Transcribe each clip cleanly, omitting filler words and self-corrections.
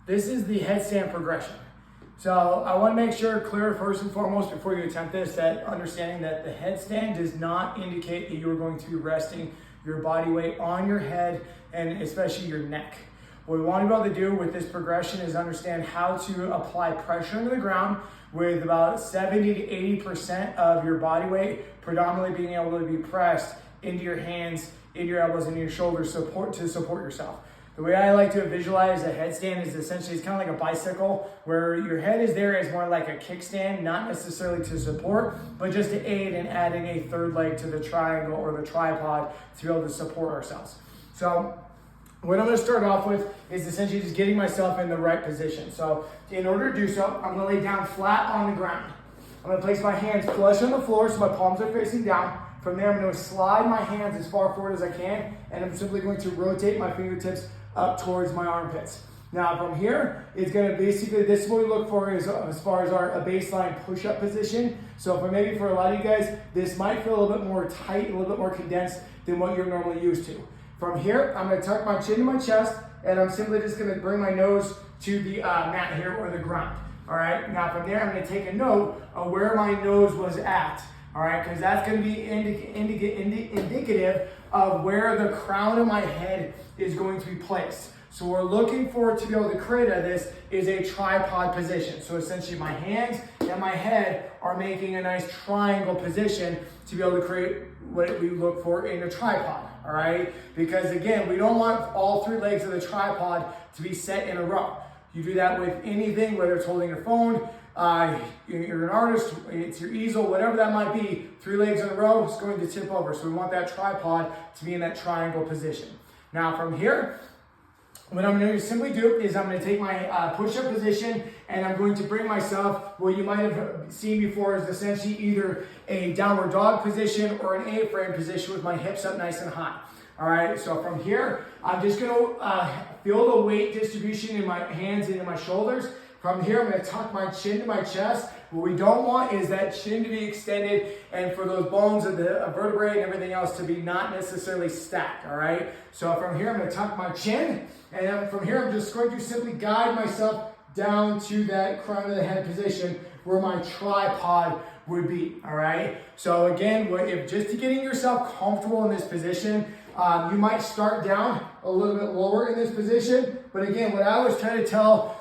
This is the headstand progression. So I want to make sure clear first and foremost before you attempt this, that understanding that the headstand does not indicate that you're going to be resting your body weight on your head and especially your neck. What we want to be able to do with this progression is understand how to apply pressure into the ground with about 70 to 80% of your body weight predominantly being able to be pressed into your hands, into your elbows, and your shoulders to support yourself. The way I like to visualize a headstand is essentially it's kind of like a bicycle where your head is there as more like a kickstand, not necessarily to support, but just to aid in adding a third leg to the triangle or the tripod to be able to support ourselves. So what I'm going to start off with is essentially just getting myself in the right position. So in order to do so, I'm going to lay down flat on the ground. I'm going to place my hands flush on the floor so my palms are facing down. From there, I'm going to slide my hands as far forward as I can, and I'm simply going to rotate my fingertips up towards my armpits. Now from here, it's going to basically, this is what we look for is as far as a baseline push-up position. So maybe for a lot of you guys, this might feel a little bit more tight, a little bit more condensed than what you're normally used to. From here, I'm going to tuck my chin to my chest, and I'm simply just going to bring my nose to the mat here or the ground. All right, now from there, I'm going to take a note of where my nose was at. All right, because that's going to be indicative of where the crown of my head is going to be placed. So we're looking for to be able to create this is a tripod position. So essentially my hands and my head are making a nice triangle position to be able to create what we look for in a tripod, all right? Because again, we don't want all three legs of the tripod to be set in a row. You do that with anything, whether it's holding your phone, you're an artist, it's your easel, whatever that might be, three legs in a row, it's going to tip over. So we want that tripod to be in that triangle position. Now from here, what I'm going to simply do is I'm going to take my push-up position and I'm going to bring myself, what you might have seen before is essentially either a downward dog position or an A-frame position with my hips up nice and high. All right, so from here, I'm just going to feel the weight distribution in my hands and in my shoulders. From here, I'm going to tuck my chin to my chest. What we don't want is that chin to be extended and for those bones of the vertebrae and everything else to be not necessarily stacked, all right? So from here, I'm going to tuck my chin, and then from here, I'm just going to simply guide myself down to that crown of the head position where my tripod would be, all right? So again, if just to getting yourself comfortable in this position, you might start down a little bit lower in this position, but again, what I always try to tell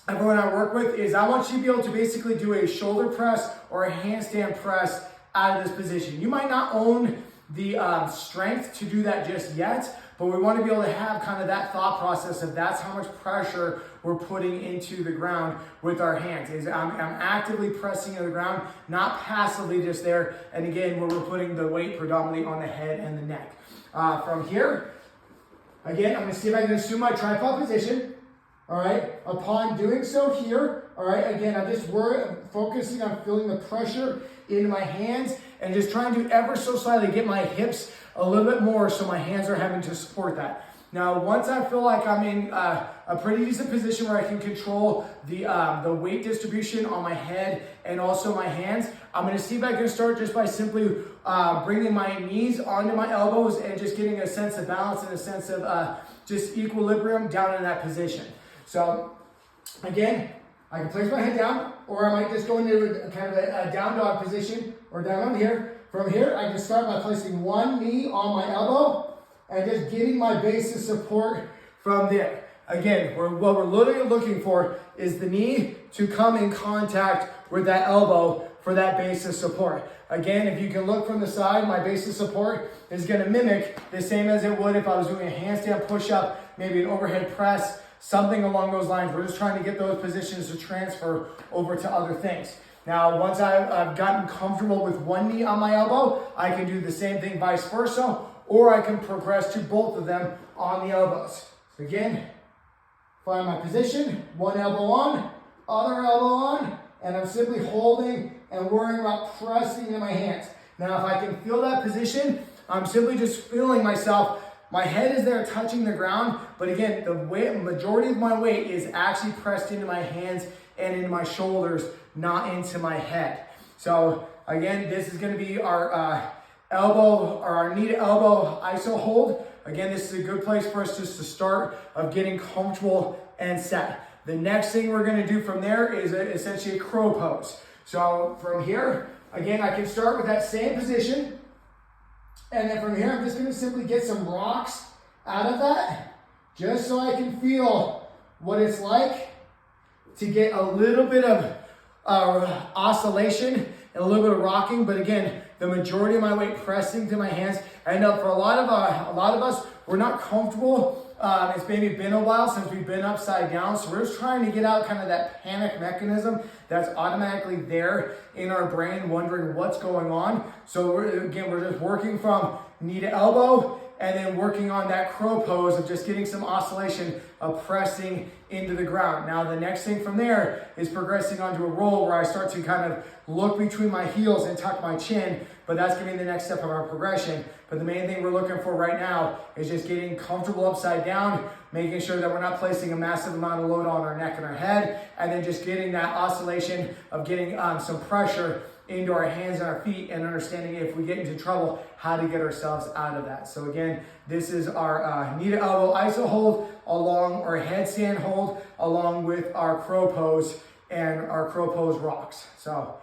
everyone I work with is I want you to be able to basically do a shoulder press or a handstand press out of this position. You might not own the strength to do that just yet, but we want to be able to have kind of that thought process of that's how much pressure we're putting into the ground with our hands. I'm actively pressing to the ground, not passively just there. And again, where we're putting the weight predominantly on the head and the neck. From here, again, I'm going to see if I can assume my tripod position. All right, upon doing so here, all right, again, I'm just focusing on feeling the pressure in my hands and just trying to ever so slightly get my hips a little bit more so my hands are having to support that. Now, once I feel like I'm in a pretty decent position where I can control the weight distribution on my head and also my hands, I'm going to see if I can start just by simply bringing my knees onto my elbows and just getting a sense of balance and a sense of just equilibrium down in that position. So again, I can place my head down, or I might just go into kind of a down dog position or down on here. From here, I can start by placing one knee on my elbow and just getting my base of support from there. Again, what we're literally looking for is the knee to come in contact with that elbow for that base of support. Again, if you can look from the side, my base of support is going to mimic the same as it would if I was doing a handstand push-up, maybe an overhead press, something along those lines. We're just trying to get those positions to transfer over to other things. Now, once I've gotten comfortable with one knee on my elbow, I can do the same thing vice versa, or I can progress to both of them on the elbows. So again, find my position, one elbow on, other elbow on, and I'm simply holding and worrying about pressing in my hands. Now, if I can feel that position, I'm simply just feeling myself. My head is there touching the ground, but again, the majority of my weight is actually pressed into my hands and into my shoulders, not into my head. So again, this is going to be our elbow or our knee to elbow iso hold. Again, this is a good place for us just to start of getting comfortable and set. The next thing we're gonna do from there is essentially a crow pose. So from here, again, I can start with that same position. And then from here, I'm just gonna simply get some rocks out of that, just so I can feel what it's like to get a little bit of oscillation and a little bit of rocking. But again, the majority of my weight pressing to my hands. I know for a lot of us, we're not comfortable. It's maybe been a while since we've been upside down. So we're just trying to get out kind of that panic mechanism that's automatically there in our brain, wondering what's going on. So we're just working from knee to elbow, and then working on that crow pose of just getting some oscillation of pressing into the ground. Now the next thing from there is progressing onto a roll where I start to kind of look between my heels and tuck my chin, but that's gonna be the next step of our progression. But the main thing we're looking for right now is just getting comfortable upside down, making sure that we're not placing a massive amount of load on our neck and our head, and then just getting that oscillation of getting some pressure into our hands and our feet, and understanding if we get into trouble, how to get ourselves out of that. So again, this is our knee to elbow iso hold along, or headstand hold, along with our crow pose and our crow pose rocks. So